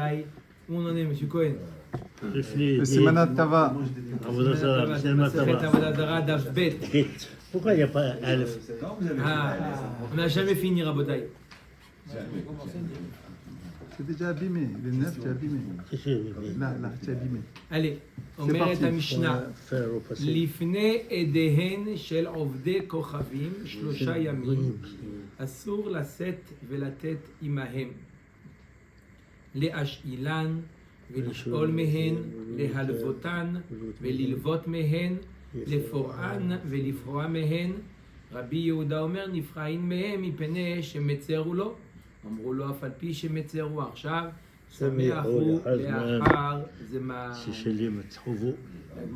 Rabotai. Où on en est, monsieur Cohen? C'est Manat Tava. Avodah Zara, Daf Bet. Pourquoi il n'y a pas Alef? On n'a jamais fini, Rabotai. C'est déjà abîmé. Le 9, c'est abîmé. Là, c'est abîmé. Allez, אומרת המשנה, לפני עדיהן של עובדי כוכבים 3 ימים, אסור לשאת ולתת עמהם, להשאילן ולשאול מהן, להלוותן וללוות מהן, לפורען ולפרוע מהן. רבי יהודה אומר, נפרעין מהם מפני שמצרו לו, אמרו לו אף על פי שמצרו עכשיו, שמח הוא לאחר זמן.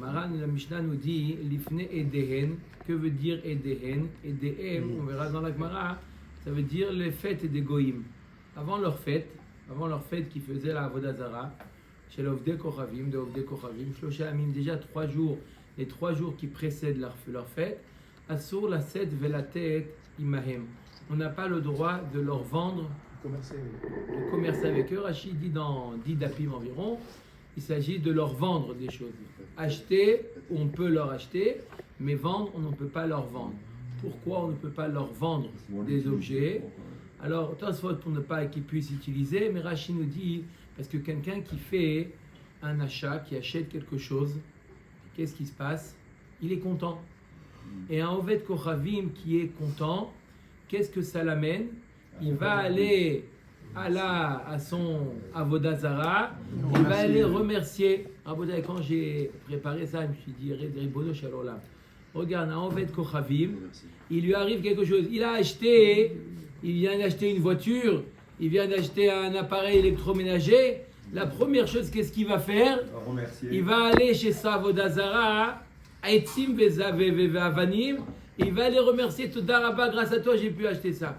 La Mishnah nous dit l'ifne edehen. Que veut dire edehen? Edehen, on verra dans la Gemara, ça veut dire les fêtes des goïms. Avant leur fête qui faisait la Avodah Zara, chez l'Ovdei Kochavim, de Ovdei Kochavim, Shlosha Amim, déjà 3 jours, les 3 jours qui précèdent leur fête, Asur la set velatet imahem. On n'a pas le droit de leur vendre, de commercer avec eux. Rachid dit dans 10 dapim environ, il s'agit de leur vendre des choses. Acheter, on peut leur acheter, mais vendre, on ne peut pas leur vendre. Pourquoi on ne peut pas leur vendre des objets? Alors, Tosfot pour ne pas qu'ils puissent utiliser, mais Rachid nous dit, parce que quelqu'un qui fait un achat, qui achète quelque chose, qu'est-ce qui se passe? Il est content. Et un Oved Kochavim qui est content, qu'est-ce que ça l'amène? Il va aller à son Avodah Zara, il va aller remercier. Quand j'ai préparé ça, je me suis dit, Ribono Shalom, regarde, un Oved Kochavim, il lui arrive quelque chose. Il vient d'acheter une voiture, il vient d'acheter un appareil électroménager. La première chose, qu'est-ce qu'il va faire? Il va aller chez sa Avodah Zara, Aitzim Ve'avanim, il va aller remercier Toda Rabba, grâce à toi, j'ai pu acheter ça.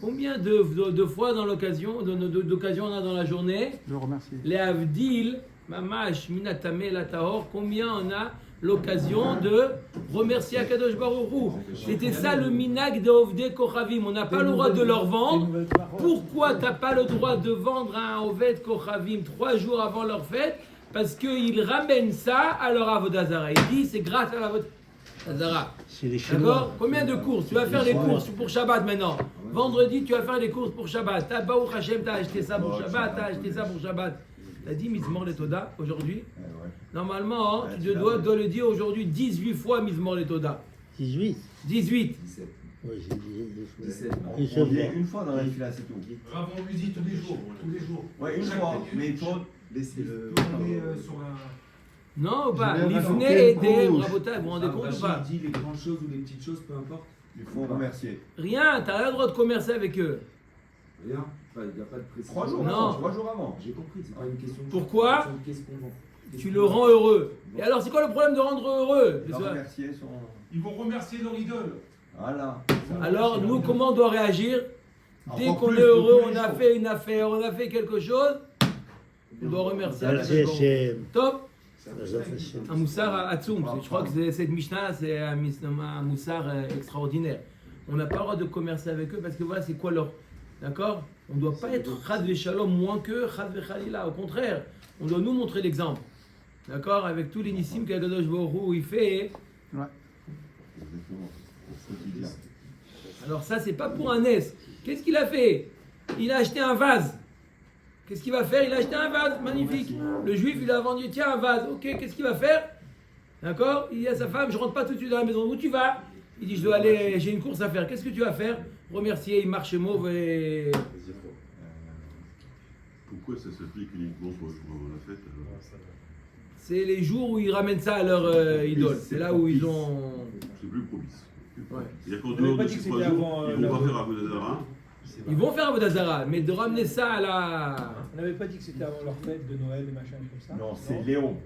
Combien de fois d'occasion on a dans la journée? Je remercie. Les Avdil, Mamash, Minatame, Latahor, combien on a l'occasion de remercier Akadosh Baruch Hu? C'était ça le minag de Ovdei Kochavim. On n'a pas le droit de leur vendre. Pourquoi tu n'as pas le droit de vendre à un Oved Kochavim 3 jours avant leur fête? Parce qu'ils ramènent ça à leur Avodah Zara. Il dit c'est grâce à l'Avodah Zara. D'accord? Combien de courses? Tu vas faire les courses pour Shabbat maintenant. Vendredi, tu vas faire les courses pour Shabbat. T'as Baruch Hashem, t'as acheté ça pour Shabbat, t'as acheté ça pour Shabbat. T'as dit Mizmor Letoda aujourd'hui? Normalement, tu dois le dire aujourd'hui 18 fois Mizmor Letoda. 18. 18. 17. Oui, j'ai dit 17. On vient une fois dans la fila, c'est tout. Rav, on lui dit tous les jours. Ouais, une fois, mais il faut laisser le. Sur la... Non ou pas? L'ifne et des Rabotai, vous vous rendez compte ou pas? dit les grandes choses ou les petites choses, peu importe. Il faut remercier. Rien, t'as rien le droit de commercer avec eux. Rien. Il n'y a pas de précision. 3 jours Non. avant. 3 jours avant. J'ai compris, c'est pas une question de... Pourquoi? Qu'est-ce qu'on vend? Tu le rends heureux. Et alors, c'est quoi le problème de rendre heureux? Il faut remercier son. Ils vont remercier leur idole. Voilà. Alors, nous, comment on doit réagir? Dès Encore qu'on plus, est heureux, tous les on a jours. fait une affaire, on a fait quelque chose, on doit remercier. Top. Un moussar atzoum. Je crois que cette Mishnah, c'est un moussar extraordinaire. On n'a pas le droit de commercer avec eux parce que voilà, c'est quoi leur. D'accord? On ne doit pas être chad v'shalom moins que chad v'chalila. Au contraire, on doit nous montrer l'exemple. D'accord? Avec tous les nissim qu'Akadosh Baruch Hu il fait. Ouais. Alors ça, c'est pas pour un S. Qu'est-ce qu'il a fait? Il a acheté un vase. Qu'est-ce qu'il va faire? Il a acheté un vase, magnifique. Le juif, il a vendu, tiens, un vase. Ok, qu'est-ce qu'il va faire? D'accord? Il dit à sa femme, je rentre pas tout de suite dans la maison. Où tu vas? Il dit, je dois aller, j'ai une course à faire. Qu'est-ce que tu vas faire? Remercier, il marche mauvais. Pourquoi ça s'applique uniquement pour le jour avant la fête alors? C'est les jours où ils ramènent ça à leur idole. C'est là où ils ont... C'est plus propice. Ouais. C'est-à-dire qu'en dehors de ces 3 jours, ils vont pas faire Avodah Zara. Ils vont faire Avodah Zara, mais de ramener ça à la... On n'avait pas dit que c'était avant leur fête de Noël et machin comme ça. Non, c'est Léon.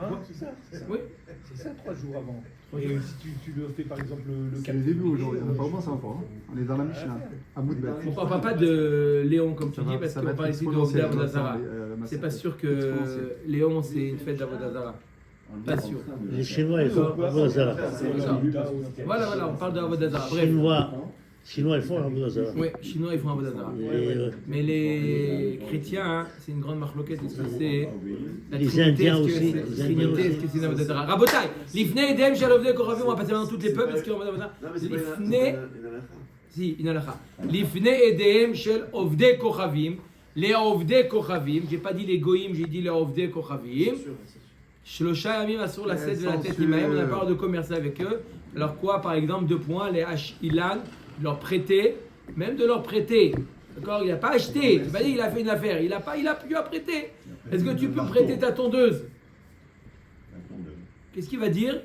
Hein, c'est ça. Oui. C'est ça, 3 jours avant. Et si tu le fais par exemple le C'est le début aujourd'hui, on n'a pas commencé encore. Hein. On est dans la Mishnah, à bout de bête. On ne parle pas de Léon, comme tu Ça dis, va- parce ça qu'on va parle être ici de exponentiel, Avodah Zara. la C'est pas masse- sûr que exponentiel. Léon, c'est une fête d'Avodah Zara. Pas sûr. Les Chinois, ils font Avodah Zara. Voilà, on parle de Avodah Zara. Bref. Chinois, Chinois, ils font la Boudazara. Oui, Chinois, ils font un Vodazara. Mais les chrétiens, hein, c'est une grande marloquette. Est-ce que c'est la Les Trinité, Indiens est-ce que aussi, c'est les la Indiens Trinité, aussi. est-ce que c'est une Vodazara? Rabotai, l'ifnei edem shalovdei kochavim, on va passer maintenant tous les peuples, est-ce qu'il y a un Vodazara? L'ifnei, si, une halakha. L'ifnei edem shel ovdei kochavim, les ovdei kochavim, j'ai pas dit les goïm, j'ai dit les ovdei kochavim. Shlosha yamim asur la sed de la tête imahem, on n'a pas le droit de commercer avec eux. Alors quoi, par exemple, 2 points, les H-Ilan, de leur prêter, même de leur prêter. D'accord, il n'a pas acheté, c'est pas dit qu'il a fait une affaire, il a pu prêter. Est-ce que tu peux prêter ta tondeuse? Qu'est-ce qu'il va dire?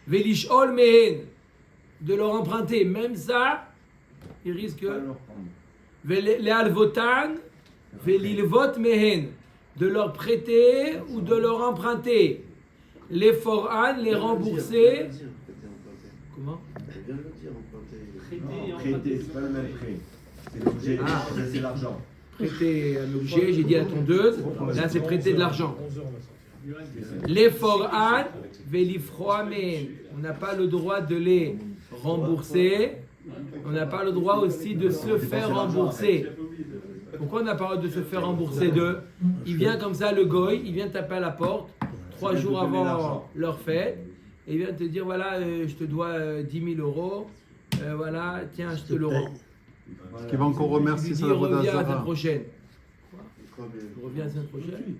Velishol mehen, de leur emprunter, même ça, il risque. Les alvotan, velilvot mehen, de leur prêter ou de leur emprunter. Les foran, les rembourser. Comment? Prêter, c'est pas le même prêt. C'est l'objet, c'est l'argent. Prêter un objet, j'ai dit à la tondeuse, là c'est prêter de l'argent. Les foran, velifroamen, on n'a pas le droit de les rembourser, on n'a pas le droit aussi de se faire rembourser. Pourquoi on n'a pas le droit de se faire rembourser d'eux? Il vient comme ça, le goy, il vient taper à la porte 3 jours avant leur fête, et il vient te dire voilà, je te dois 10 000 euros, voilà, tiens, je te le rends. Est-ce qu'il va encore remercier ça? sa Reviens la semaine Vodazara? prochaine. Quoi? Reviens la semaine prochaine?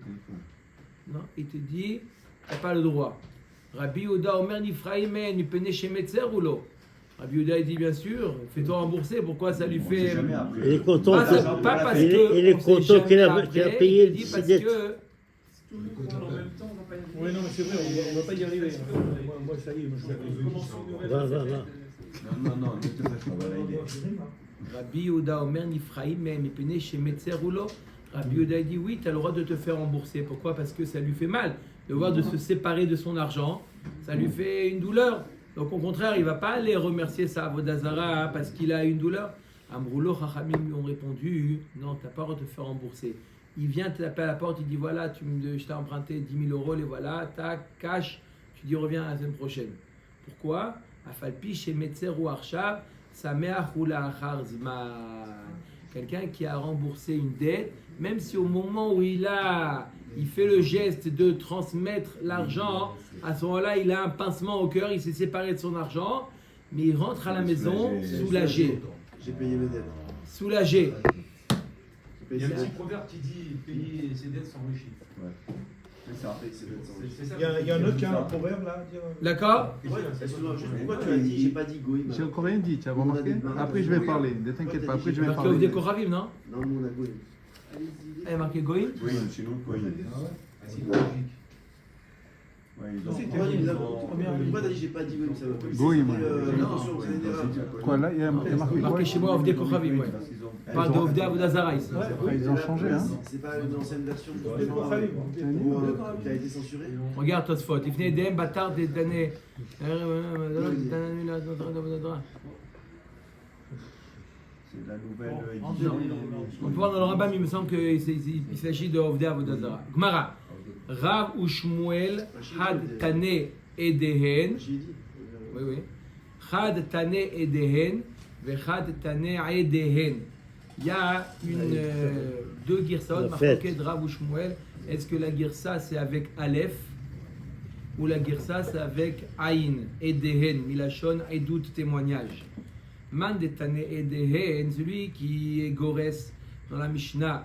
Non, il te dit, tu n'as pas le droit. Rabbi Yehuda Omer Nifraïmen, il peut chez Metzer ou l'eau? Rabbi Yehuda il dit bien sûr, fais-toi rembourser, pourquoi ça lui fait. Il est content Pas parce il que. est content qu'il a payé il dit ses parce dettes. que. Oui, non, mais c'est vrai, on va pas y arriver. Moi, ça y est, moi, je suis Va. Non, ne te fâche pas, voilà, il est. Rabbi Yehuda Omer Nifraïmen, il peut chez Metzer ou l'eau? Rabbi Yehuda dit oui, tu as le droit de te faire rembourser. Pourquoi? Parce que ça lui fait mal. De voir de se séparer de son argent, ça lui fait une douleur. Donc au contraire, il ne va pas aller remercier sa Avodazara parce qu'il a une douleur. Amroulo, Chachamim lui ont répondu non, tu n'as pas le droit de te faire rembourser. Il vient te taper à la porte, il dit voilà, je t'ai emprunté 10 000 euros, les voilà, tac, cash. Tu dis reviens la semaine prochaine. Pourquoi? Afalpi chez Metzer ou Arshav, Sameach ou La'achar Zman. Quelqu'un qui a remboursé une dette, même si au moment où il fait le geste de transmettre l'argent, à ce moment-là, il a un pincement au cœur, il s'est séparé de son argent, mais il rentre à la maison soulagé. J'ai payé mes dettes. Soulagé. Il y a un petit proverbe qui dit payer ses dettes s'enrichit. Ouais. C'est ça. C'est ça. Il y a un autre qui a un proverbe là. D'accord? Ouais, excuse-moi, juste pourquoi tu as dit, j'ai pas dit goïm. J'ai encore rien dit, tu as remarqué? Après je vais parler, ne t'inquiète pas, après je vais Marqué parler. Ovdei Kochavim, non? Non, nous on a goïm. Il y a marqué Goïm? Oui, chez nous, oui. C'est logique. Ouais, ils ont. Pourquoi t'as dit j'ai pas dit goïm? Ça veut pas Goïm, dire, ouais. attention, vous avez des erreurs. Quoi là, il y a marqué Marqué quoi? chez moi Ovdei Kochavim, ouais. On parle de Ovdei Avodazara ici. Après, ils ont changé, hein? C'est pas une ancienne version qui a été censurée? Regarde Tosfot. Il venait d'Em, bâtard des damnés. C'est de la nouvelle Non. édition. On peut voir dans le Rambam, il me semble qu'il s'agit de Ovdei Avodazara. Gmara. Rav ou Shmuel, Had Tane Edehen. J'ai dit. Oui. Had Tane Edehen, Vechad Tane Edehen. Il y a deux girsot, marquées de Rav ou Shmuel. Est-ce que la girsa c'est avec Aleph ou la girsa c'est avec Aïn, Edehen, Milachon, Edut, témoignage. Man de Tane Edehen, celui qui est Gores dans la Mishnah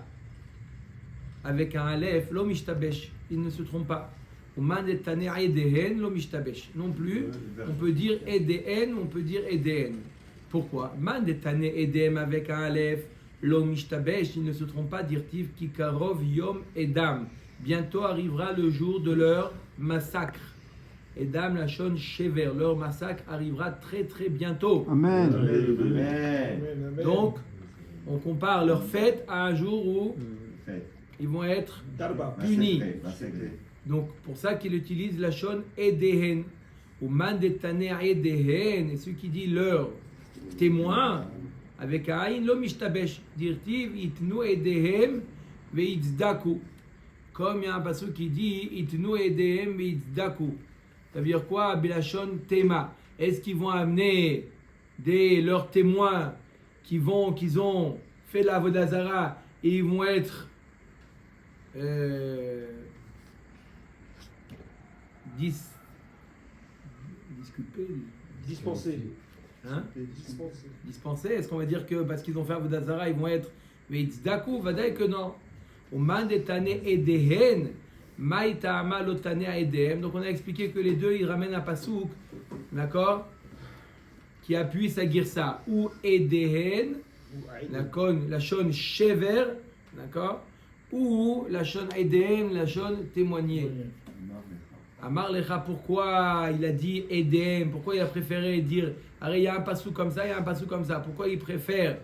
avec un Aleph, lo mishtabesh, il ne se trompe pas. Ou man de Tane Edehen, lo mishtabesh. Non plus, on peut dire Edehen, on peut dire Edehen. Pourquoi? Man de Tane Edhem avec un Aleph, lo mishtabesh, il ne se trompe pas, dirtiv kikarov yom edam. Bientôt arrivera le jour de leur massacre. Edam lachon shever, leur massacre arrivera très très bientôt. Amen. Donc, on compare leur fête à un jour où ils vont être punis. Donc, pour ça qu'il utilise la shon edehen. Ou man detane edehen. Et ce qui dit leur témoin, avec un aïn, lo mishtabesh. Dirtiv, itnu edehem ve'itzdaku. Comme il y a un passage qui dit, itnu edehem ve'itzdaku. Ça veut dire quoi? Bilachon tema. Est-ce qu'ils vont amener leurs témoins qu'ils ont fait la Vodazara et ils vont être Dispensé. Hein? Dispensé. Dispensés. Est-ce qu'on va dire que parce qu'ils ont fait Avodah ils vont être Veitdaku? Vadaï que non. Uman detane edehen, maïtama lotane edem. Donc on a expliqué que les deux ils ramènent un pasouk, d'accord, qui appuie sa girsa. Ou edehen, la shon shever, d'accord, ou la shon edem, la shon témoigner. Amar Lecha, pourquoi il a dit Edem? Pourquoi il a préféré dire, il y a un passou comme ça, il y a un passou comme ça. Pourquoi il préfère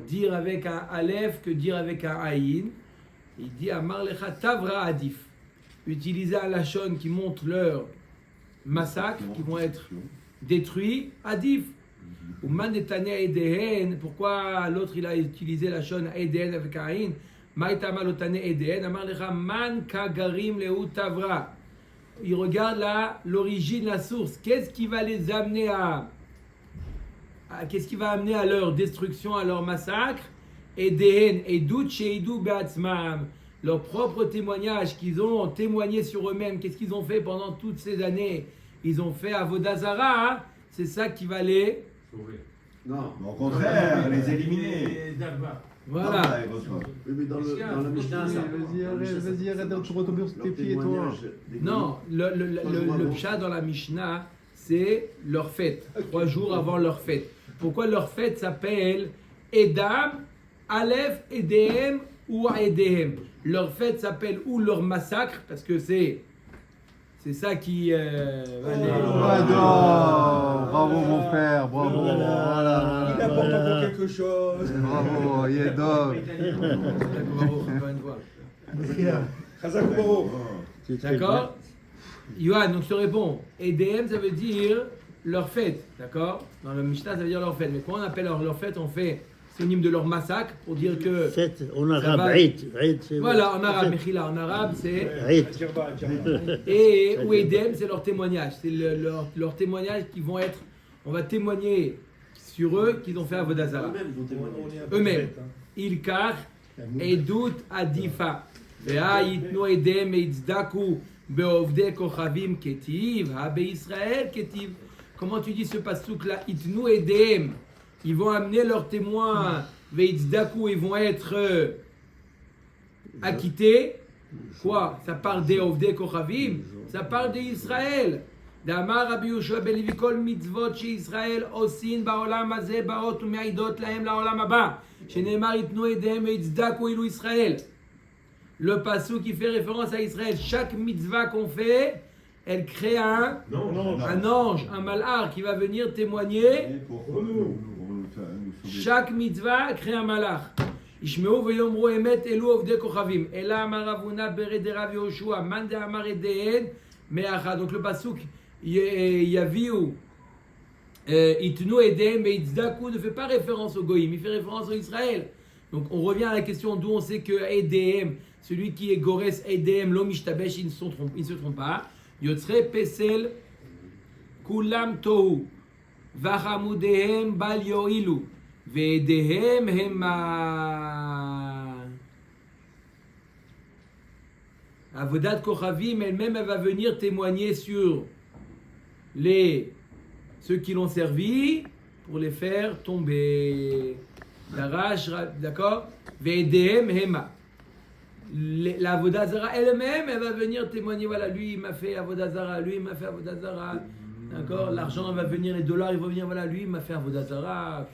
dire avec un Aleph que dire avec un Aïn? Il dit Amar Lecha Tavra Adif. Utiliser un Lachon qui montre leur massacre, qui vont être détruits, Adif. Ou Man Etane Edehen. Pourquoi l'autre il a utilisé Lachon Edehen avec un Aïn? Maïtama Lotane Edehen. Amar Lecha Man Kagarim Leu Tavra. Ils regardent l'origine, la source. Qu'est-ce qui va les amener qu'est-ce qui va amener à leur destruction, à leur massacre? Edehen, Edut Sheidu Beatzmam. Leur propre témoignage qu'ils ont témoigné sur eux-mêmes. Qu'est-ce qu'ils ont fait pendant toutes ces années? Ils ont fait Avodah Zara. C'est ça qui va les Sauver. Non. Au contraire, les éliminer. Voilà. Ah, ils reçoivent. Oui, mais dans la Mishnah, ça. Vas-y, arrête de retomber sur tes pieds, toi. Non, le pshat dans la Mishnah, c'est leur fête. 3 jours avant leur fête. Pourquoi leur fête s'appelle Edam, Aleph, Edem ou Edem? Leur fête s'appelle ou leur massacre, parce que c'est ça qui va les... Bravo mon père, bravo. Il apporte encore quelque chose. Bravo, Yedov. Chazak Ubaro. D'accord? Yohan, donc je te réponds. EDM, ça veut dire leur fête. D'accord? Dans le Mishnah, ça veut dire leur fête. Mais quand on appelle leur fête, on fait synonyme de leur massacre pour dire que. Fête en arabe, va... Eid. C'est voilà, en arabe, Mechila, en arabe, c'est. Eid. Et ou EDM, c'est leur témoignage. C'est leur témoignage qui vont être. On va témoigner sur eux qu'ils ont fait Avodah Zara. Eux-mêmes. Ilkar, Edut Adifa. Vea yitnu edem eitzdaku beovde kochavim ketiv, habe Israël ketiv. Comment tu dis ce passouk là? Itnu edem. Ils vont amener leurs témoins. Veitzdaku, ils vont être acquittés. Quoi? Ça parle des ovde kochavim. Ça parle d'Israël. D'Amar Rabbi Yoshua ben Levi kol mitzvot sheIsraël osin baolam hazeh baot umeidot lahem laolam haba. Shenemar itnu edem eitzdaku ilu Israël. Le passou qui fait référence à Israël. Chaque mitzvah qu'on fait, elle crée un ange, un malhar qui va venir témoigner. Chaque mitzvah crée un malhar. Ishmeu veyomru emet elu ovdei kochavim. Ela amar Ravuna bered de Rav Yoshua man de amar edehen me'acha. Donc le passouk yaviu itnu edehen be'itzdaku ne fait pas référence au goïm, il fait référence à Israël. Donc on revient à la question d'où on sait que edhem, celui qui est Gores Edem, l'homme Ishtabesh, il ne se trompe pas. Yotzre Pesel, Kulam Tohu, Vachamudehem Bal Yoilu, Vedehem Hema. Avodat Kochavim, elle-même, elle va venir témoigner sur ceux qui l'ont servi pour les faire tomber. Darash, d'accord? Vedehem Hema. La Avodah Zara elle-même, elle va venir témoigner, voilà, lui il m'a fait Avodah Zara, lui il m'a fait Avodah Zara, d'accord, l'argent va venir, les dollars ils vont venir, voilà, lui il m'a fait Avodah Zara.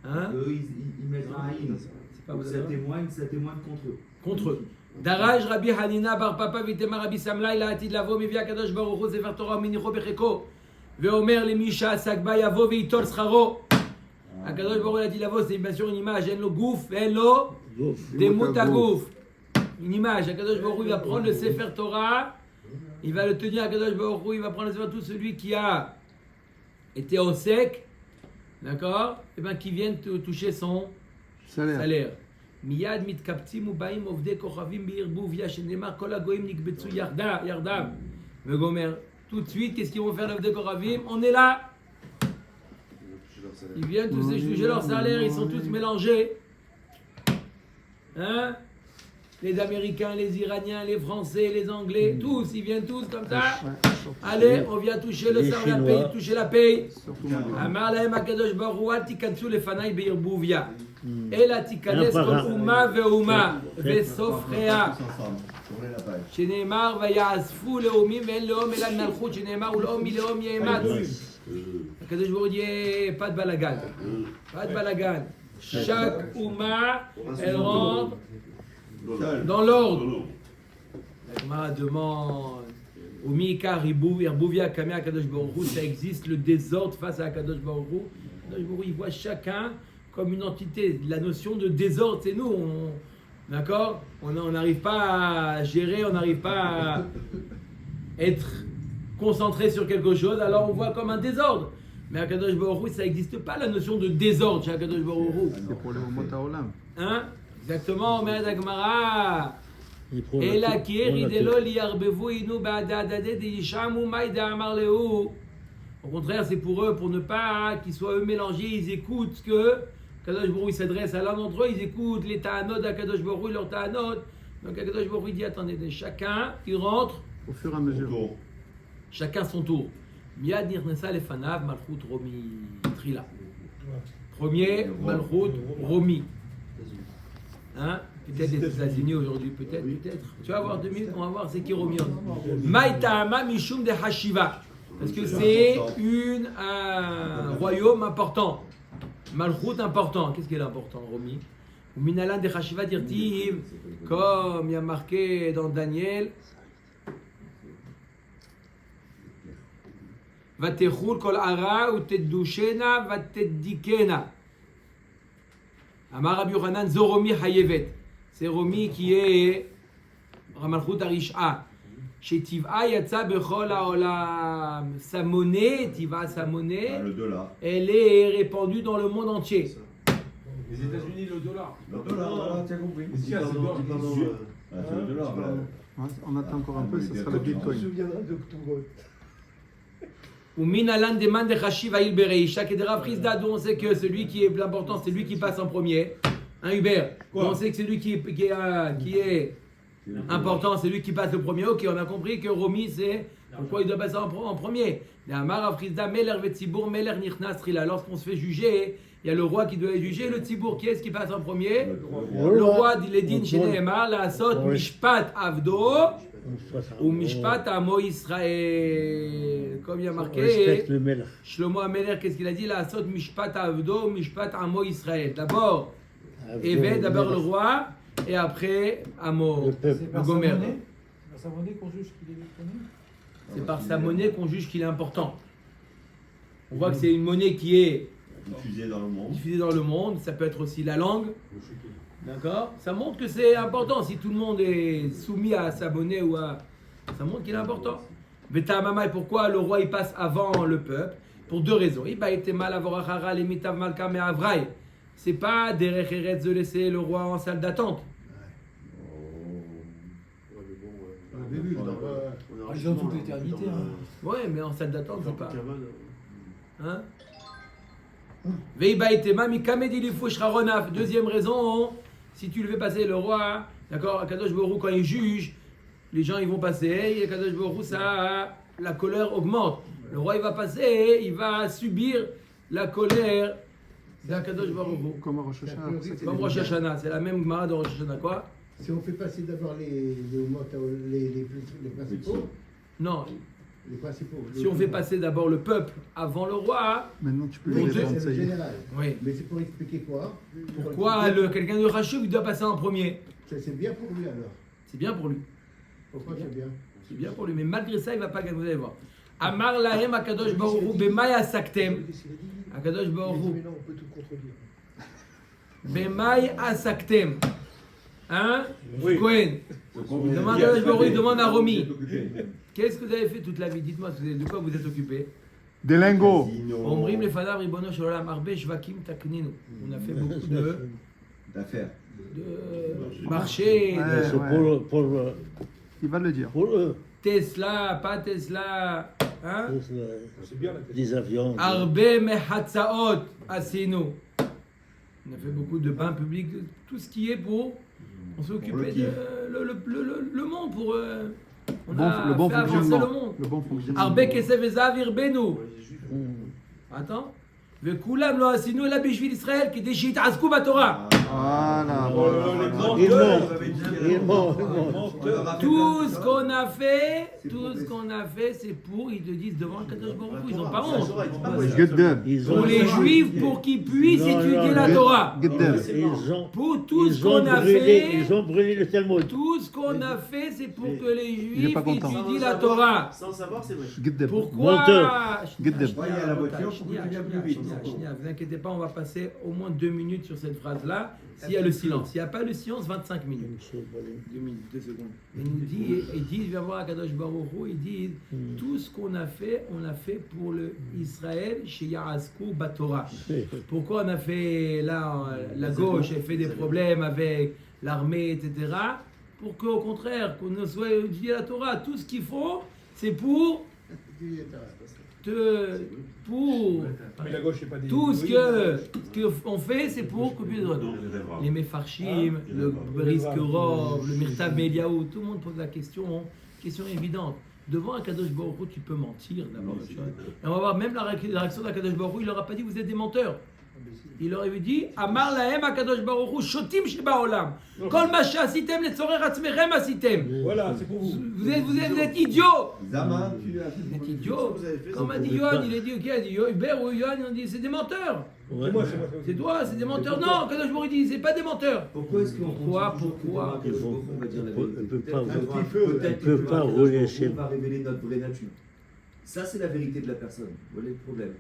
Hein? Ils mettent un haïn. Ça témoigne contre eux. Contre eux. Daraj Rabbi Hanina bar Papa Vitema Rabbi Samla il a atid lavo mi via Kadosh Baruch Hu Sefer Torah minicho becheko veomer le misha sakba yavo veitor scharo. Akadosh Baruch Hu a dit lavo, c'est bien sûr une image, en lo gouf, en lo demut gouf. Une image, Akadosh Baruch Hu il va prendre le Sefer Torah, il va le tenir, Akadosh Baruch Hu il va prendre le Sefer Torah, tout celui qui a été au sec, d'accord, et bien qui vient toucher son salaire. Miyad mitkaptim ubaim ovdei kochavim bi'irbuv yashenema kol hagoyim nikbetzu yardam. Vegomer, Tout de suite, qu'est-ce qu'ils vont faire l'Avdei Koravim? On est là. Ils viennent tous toucher leur salaire, ils sont tous mélangés. Hein? Les Américains, les Iraniens, les Français, les Anglais, tous, ils viennent tous comme ça. Allez, on vient toucher le salaire, la paye, toucher la paye. Amar lahem HaKadosh Baruch Hu, al tikansu lefanai be'irbuvia. Ela tikanes kol uma ve'uma ve'sofrea. שנאמר ויאספו לאומים ואין לאום אלא מלכות שנאמר ולאום מלאום יאמץ. הקדוש ברוך הוא dit pas de balagan. Pas de balagan. Chaque Ouma, elle rentre dans l'ordre. La Gemara demande Oumi Ikar Irbuvia Kameh HaKadosh Baruch Hu, ça existe le désordre face à HaKadosh Baruch Hu. HaKadosh Baruch Hu, il voit chacun comme une entité. La notion de désordre, c'est nous. D'accord? On n'arrive pas à gérer, on n'arrive pas à être concentré sur quelque chose, alors on voit comme un désordre. Mais à Kadosh Baruch Hu, ça n'existe pas la notion de désordre chez Kadosh Baruch Hu. C'est pour les Umot Haolam. Hein? Exactement, mais Agmara. Et la Kiri de Loli Arbevu Inu Ba'adadade de Yishamu Maïda Amar Lehu. Au contraire, c'est pour eux, pour ne pas qu'ils soient eux mélangés, ils écoutent ce que Kadosh Baruch Hu s'adresse à l'un d'entre eux, ils écoutent les ta'anot d'Akadosh Baruch Hu, leurs ta'anot. Donc Akadosh Baruch Hu dit attendez, chacun il rentre Au fur et à mesure. chacun son tour. Miad nirnesa lefanav malchut romi trila. Premier malchut romi. Hein? Peut-être les États-Unis aujourd'hui, peut-être. Tu vas voir 2 minutes, on va voir c'est qui romi. Maïtama mishum de hashiva. Parce que c'est un royaume important. Malchut important. Qu'est-ce qui est important, Romi? Minalan de Hashiva dirtiv, comme il y a marqué dans Daniel. Vatechul kol ara ou teddushena vateddikena. Amar Rabbi Yochanan Zoromi Hayevet. C'est Romi qui est Malchut Arish'a. Chez Tiva Yatsa Bechol Haolam. Sa monnaie, Tiva, sa monnaie, Le dollar. elle est répandue dans le monde entier. Les États-Unis, le dollar. Le dollar, voilà, tu as compris. Qu'est-ce qu'il y a, c'est d'or, il est sûr. Ah, c'est le dollar. là. On attend encore un peu, ça sera le Tu te Bitcoin. souviendras d'octobre. Ou Minalan Deman de Hashiva Il Bereisha, qui est de Rav Chisda, d'où on sait que celui qui est l'important, c'est lui qui passe en premier. Un Hubert. On sait que celui qui est important, c'est lui qui passe le premier. Ok, on a compris que Romi, c'est pourquoi il doit passer en premier. Lorsqu'on se fait juger, il y a le roi qui doit juger, le Tzibour, qui est-ce qui passe en premier? Le roi dit les din chez Nehemar, la Sot Mishpat Avdo ou Mishpat Amo Israël. Comme il y a marqué, Respecte le Melech. Shlomo Ameler, qu'est-ce qu'il a dit? La Sot Mishpat Avdo, Mishpat Amo Israël. D'abord, Éved, d'abord le roi, et après Amo, Le peuple. le Gomer. C'est par sa monnaie qu'on juge qu'il est électronique. C'est par sa monnaie qu'on juge qu'il est important. On voit que c'est une monnaie qui est Diffusé dans le monde. diffusée dans le monde. Ça peut être aussi la langue. D'accord? Ça montre que c'est important. Si tout le monde est soumis à sa monnaie ou à... Ça montre qu'il est important. Beta Mama, et pourquoi le roi il passe avant le peuple? Pour 2 raisons. Il était mal à les mitav malka mais avraï. C'est pas derech eretz de laisser le roi en salle d'attente. Ils ont toute l'éternité. Ouais, mais en salle d'attente, c'est pas. Hein? Deuxième raison, si tu le fais passer le roi, d'accord, Kadosh Baruch Hu, quand il juge, les gens ils vont passer, et Kadosh Baruch Hu, ça, la colère augmente. Le roi il va passer, il va subir la colère d'Akadosh Baruch Hu. Comme à Rosh Hashanah. pour ça qu'il Comme est Rosh bien. Hashanah, c'est la même Gemara de Rosh Hashanah, quoi? Si on fait passer d'abord les principaux, Non, les principaux. si on fait passer d'abord le peuple avant le roi, Maintenant, tu peux Pour les Dieu, répondre, C'est ça le y est. général. oui. Mais c'est pour expliquer quoi? Pourquoi quelqu'un de Rachou doit passer en premier? C'est bien pour lui alors. C'est bien pour lui. Pourquoi c'est bien? C'est bien pour lui, mais malgré ça, il ne va pas gagner. Vous allez voir. Amar lahem Akadosh Baruch Hu b'may asaktem. Akadosh Baruch Hu Mais non, on peut tout contredire. b'may asaktem. Hein? Oui. Cohen. Il demande à Akadosh Baruch Hu, il demande à Romi. Occupé. Qu'est-ce que vous avez fait toute la vie? Dites-moi, de quoi vous êtes occupé? Des lingots. Omrim lefanav ribono shel olam arbe shvakim takninu. On a fait beaucoup D'affaires. de marchés. Ouais. C'est pour Il va le dire. eux. Tesla, pas Tesla. Hein? C'est bien la question. Des avions. Arbe mehatzaot asinu. On a fait beaucoup de bains publics, tout ce qui est pour. On s'est occupé de le monde pour. On a Le bon fait avancer fonctionnement. le monde. Le bon fonctionnement. Arbe kesef vezav irbenu. Attends. וכולם לא עשינו אלא בשביל ישראל כדי שיתעסקו בתורה. Voilà. Il monte. Tout ce qu'on a fait, c'est pour, ils te disent devant le Kadosh Baruch Hu, ils n'ont pas honte. Gudem. Pour les Juifs, pour qu'ils puissent étudier la Torah. Gudem. Pour tout ce qu'on a Ils fait, ont brûlé le Talmud. tout ce qu'on a fait, c'est pour que les Il est Juifs pas content. étudient la Torah. Sans savoir, c'est vrai. Gudem. Pourquoi Menteur. Gudem. Voyez à la voiture pour que tu viennes plus vite. Vous inquiétez pas, on va passer au moins 2 minutes sur cette phrase-là. S'il y a le silence. S'il n'y a pas le silence, 25 minutes. 2 minutes, 2 secondes. Il nous dit, il dit, viens voir Akadosh Baruch Hu, il dit, tout ce qu'on a fait, on l'a fait pour le Israël chez Yarasku Batora. Pourquoi on a fait là, la gauche, elle fait des problèmes avec l'armée, etc. Pour qu'au contraire, qu'on ne soit étudié la Torah. Tout ce qu'il faut, c'est pour Mais la gauche n'est pas des. tout ce qu'on fait, c'est pour que les Mefarshim, le Briskerov, le Mirtav Meliaou, tout le monde pose la question évidente. Devant un Kadosh Baruch Hu, tu peux mentir d'abord. Et on va voir même la réaction d'un Kadosh Baruch Hu, il leur a pas dit vous êtes des menteurs. Il leur avait dit Amar lahem Akadosh Baruch Hu shotim sheba olam. Kol ma she'asitem letzorer atzmechem asitem. Voilà, c'est pour vous. Vous êtes idiots. Zaman, tu as Vous êtes idiots. Comme a dit Yohan, il a dit, ok, il a dit Hubert ou Yohan, on dit c'est des menteurs. Ouais. C'est moi. C'est toi, c'est des menteurs. Non, Kadosh Baruch Hu dit c'est pas des menteurs. Pourquoi est-ce qu'on Pourquoi on va dire la vérité On peut pas- Peut-être on peut que pas Akadosh rouler Baruch Hu chez- va révéler notre vraie nature. Ça, c'est la vérité de la personne. Voilà le problème.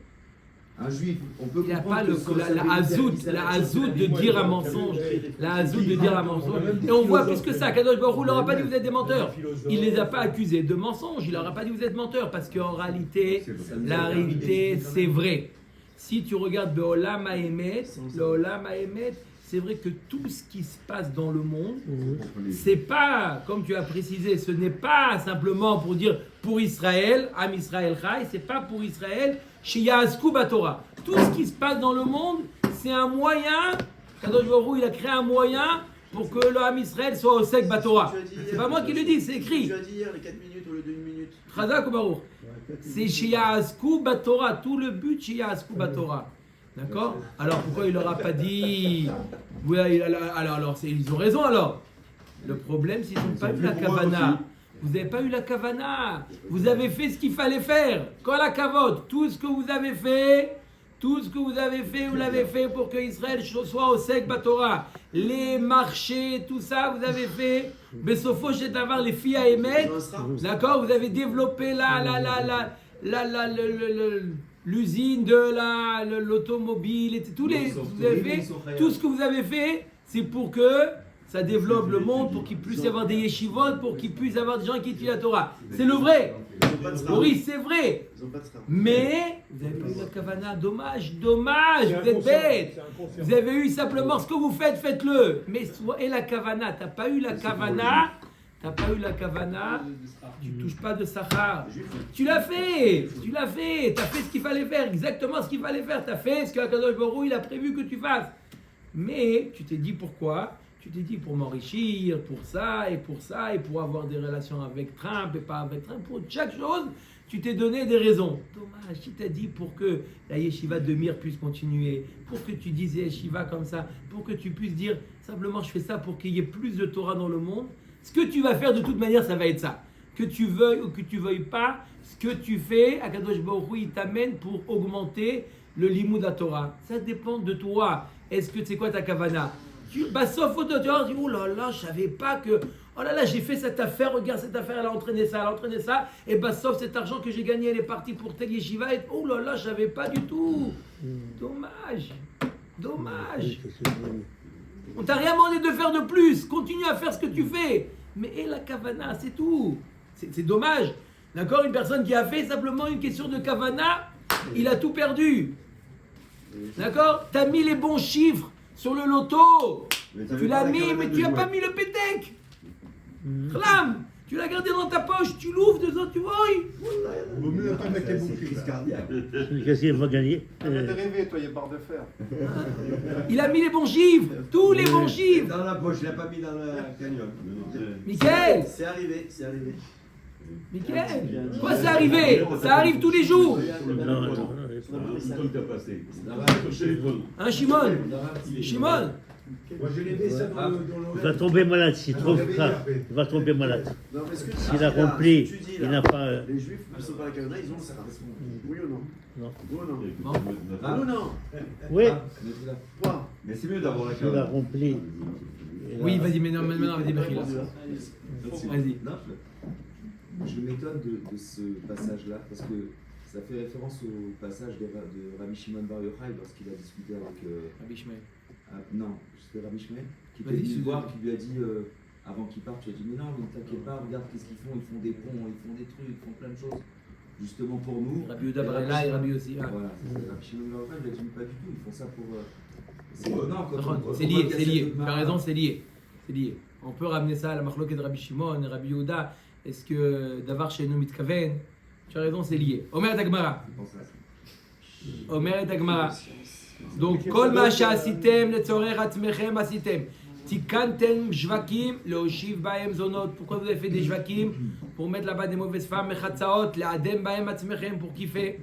Un juif, on peut Il n'y a comprendre pas que sur sa la vérité, hazout de dire un mensonge. La hazout de dire un mensonge. Et on voit plus que ça. Kadosh Baruch Hu leur a pas dit vous êtes des menteurs. Il les a pas accusés de mensonges. Il leur a pas dit vous êtes menteurs. Parce qu'en réalité, la réalité, c'est vrai. Si tu regardes le Olam HaEmet, c'est vrai que tout ce qui se passe dans le monde, c'est pas, comme tu as précisé, ce n'est pas simplement pour dire pour Israël, Am Israël Chai, c'est pas pour Israël, chez Ya'asku Batora. Tout ce qui se passe dans le monde, c'est un moyen, Kadosh Baruch Hu, il a créé un moyen pour que le Am Israël soit au Sek Batora. C'est pas moi qui le dis, c'est écrit. Tu as dit hier les 4 minutes au lieu de 1 minute. Chazak ou Baruch. C'est chez Ya'asku Batora, tout le but chez Ya'asku Batora. D'accord? Alors pourquoi il leur a pas dit? Oui, alors ils ont raison alors. Le problème, c'est qu'ils n'ont pas eu la kavana. Vous n'avez pas eu la kavana. Vous avez fait ce qu'il fallait faire. Quand la kavod, tout ce que vous avez fait, vous l'avez fait pour que Israël soit au Sek Batora. Les marchés, tout ça, vous avez fait. Besofo d'avoir les filles à émettre. D'accord? Vous avez développé l'usine de l'automobile, et tout ce que vous avez fait, c'est pour que ça développe le monde, pour qu'il puisse y avoir des yeshivot, pour qu'il puisse y avoir des gens qui étudient la Torah. C'est le vrai. Maurice, c'est vrai. Mais vous n'avez pas eu la kavana. Dommage, vous êtes bêtes. Vous avez eu simplement ce que vous faites, faites-le. Mais et la kavana, t'as pas eu la kavana. Tu touches pas de Sahar. Tu l'as fait, t'as fait ce qu'il fallait faire, exactement ce qu'il fallait faire, t'as fait ce que Akadosh Baruch Hu, il a prévu que tu fasses. Mais tu t'es dit pourquoi? Tu t'es dit pour m'enrichir, pour ça, et pour avoir des relations avec Trump et pas avec Trump, pour chaque chose, tu t'es donné des raisons. Dommage, tu t'as dit pour que la yeshiva de Mir puisse continuer, pour que tu dises yeshiva comme ça, pour que tu puisses dire simplement je fais ça pour qu'il y ait plus de Torah dans le monde. Ce que tu vas faire de toute manière, ça va être ça. Que tu veuilles ou que tu veuilles pas, ce que tu fais, Akadosh Baruch Hu, il t'amène pour augmenter le limud à Torah. Ça dépend de toi. Est-ce que c'est quoi ta kavana? Sauf au tu vas dire, oh là là, je savais pas que, oh là là, j'ai fait cette affaire, regarde cette affaire, elle a entraîné ça, et sauf cet argent que j'ai gagné, elle est partie pour tel yeshiva, et oh là là, je savais pas du tout. Dommage. On t'a rien demandé de faire de plus. Continue à faire ce que tu fais. Mais la kavana, c'est tout. C'est dommage. D'accord? Une personne qui a fait simplement une question de kavana, il a tout perdu. D'accord? T'as mis les bons chiffres sur le loto. Tu l'as mis, mais tu n'as pas mis le pétec. Khlam. Tu l'as gardé dans ta poche, tu l'ouvres, dedans, tu vois. Vaut mieux ne pas mettre les boucliers. Crise cardiaque. Qu'est-ce qu'il va gagner Arrête de rêver, toi, il y a barre de fer. Il a mis les bons chiffres, tous les bons chiffres. Dans la poche, il l'a pas mis dans la cagnotte. Mickaël, C'est arrivé, c'est arrivé. Mickaël, quoi c'est arrivé? Ça arrive tous les jours. Non, Comme t'as passé. Hein, Shimon? Shimon? Moi, je l'ai mis ça dans le. il va tomber malade, c'est trop grave. Il va tomber malade. Non, mais ce que S'il a rempli, ce que tu dis, il là, n'a pas. Les juifs qui sont pas à la Canada, ils ont ça. Oui ou non? Non. Oui ou non? Bon. Oui ou non? Oui, Quoi? Mais c'est mieux d'avoir la il a carte. rempli. Oui, vas-y, mais non, vas-y, Bechila. Vas-y. Non, je m'étonne de ce passage-là parce que ça fait référence au passage de Rabbi Shimon Bar Yochai lorsqu'il a discuté avec. Rabbi Shmuel. Non, c'était Rabbi Shmuel qui Vas-y, était venu c'est- le voir, qui lui a dit avant qu'il parte, tu as dit mais non, ne t'inquiète pas, regarde qu'est-ce qu'ils font, ils font des ponts, ils font des trucs, ils font plein de choses. Justement pour nous. Rabbi Yehuda Barela et Rabbi aussi. Ah. Voilà, c'est Rabbi Shimon Bar Yochai, il a dit pas du tout, ils font ça pour. C'est étonnant quand on- C'est on lié, voit c'est qu'il y a lié. cette Tu as marque. raison, c'est lié. C'est lié. On peut ramener ça à la marloquette de Rabbi Shimon et Rabbi Yehuda. Est-ce que Davar chez nous mitkaven? Tu as raison, c'est lié. Omer Dagmara. Je pense à ça. Omer Dagmara. Donc, Kol ma sha'asitem letzorer atzmechem asitem. Tikantem jvakim leoshiv bahem zonot. Pourquoi vous avez fait des jvakim? Pour mettre là-bas des mauvaises femmes, mechatzaot, leadem bahem atzmechem, pour kiffer.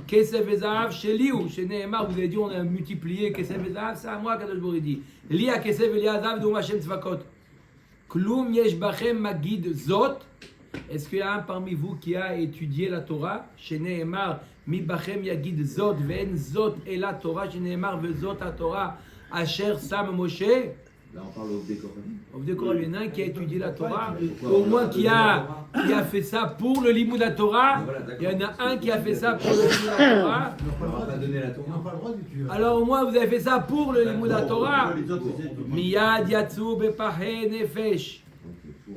Kesef vezav sheliu, chez Nehemar, vous avez dit on a multiplié Kesef vezav, c'est à moi Kadosh Baruch Hu dit. Li a Kesef ve li a zav d'où Hashem tzvakot. Klum yesh bachem magid zot. Est-ce qu'il y a un parmi vous qui a étudié la Torah? Chez Nehemar, mi bachem yagid zot ve'en zot et la Torah, chez Nehemar ve zot la Torah, asher sam Moshe. Là, on parle au décoratif. Au décor, il y en a un qui a étudié la Torah, au moins qui a fait ça pour le limud de la Torah. Il y en a un qui a fait ça pour le limud de la Torah. On va pas donner la Ils Torah. n'ont pas le droit d'étudier. Alors au moins vous avez fait ça pour le limud de la Torah. Les autres, c'est tout. Miyad yatsu bepahe nefesh.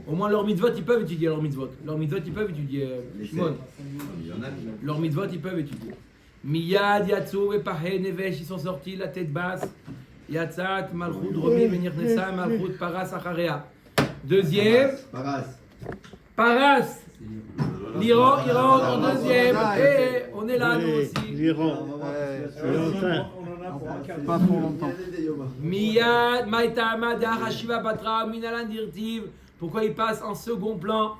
Au moins leurs mitzvot, ils peuvent étudier leurs mitzvot. Leurs mitzvot, ils peuvent étudier. Shimon. Il y en a qui l'ont. Leurs mitzvot, ils peuvent étudier. Miyad yatsu bepahe nefesh. Ils sont sortis la tête basse. Yatzat malchut romi venirnesa malchut paras acharea. Deuxième. Paras. L'Iran en deuxième. Et on est là nous aussi. L'Iran. Enfin, Pas trop longtemps. Miyad maitama da'achashiva batra minalan dirtiv. Pourquoi il passe en second plan?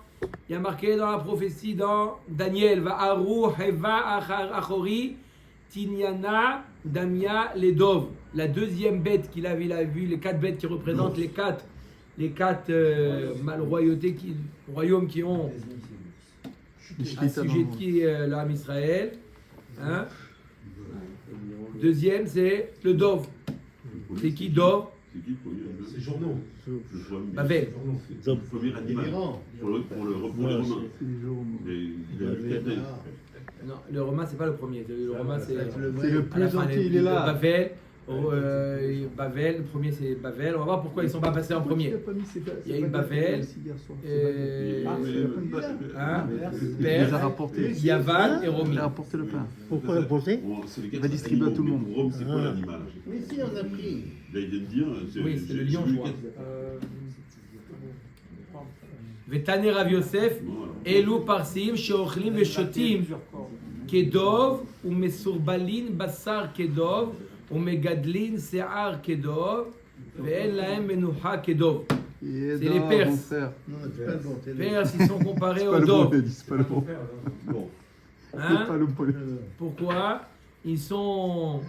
Il y a marqué dans la prophétie dans Daniel va aru heva achori tinyana damia ledov. La deuxième bête qu'il avait, il a vu les 4 bêtes qui représentent les quatre royaumes qui ont assujetti l'âme Israël. Hein? Deuxième, c'est le Dov. C'est qui Dov? C'est qui le premier? C'est journaux. Le premier. Babel. Le premier animal. L'Iran. Pour les Romains. C'est les jours. Les Yucatèques. Non, le Romain, c'est pas le premier. Le Romain, c'est C'est le à la plus fin, gentil, il est là. Bavel. Bavel, le premier, c'est Bavel. On va voir pourquoi ils sont pas passés en premier. Il y a eu Bavel. Hein? Il les a rapportés. Yavan et Romi. Il a rapporté le pain. pourquoi l'emporter? C'est les Il va distribuer à tout le monde. Rome, c'est quoi l'animal? Mais si, on a pris. Là, il vient de dire. Oui, c'est le lion, je celui crois. qui- Vetane Rav Yosef, Elu Parsim, Sheochlim Veshotim, Kedov, ou Mesurbalin Basar Kedov, ou Megadlin Sear Kedov, Ve'en Lahem Menuha Kedov. C'est les Perses. Non, c'est pas le bon. Les Perses, ils sont comparés C'est au pas le bon, Dov. il a dit, c'est pas le bon. Bon. C'est Hein? pas le bon. Pourquoi? Ils sont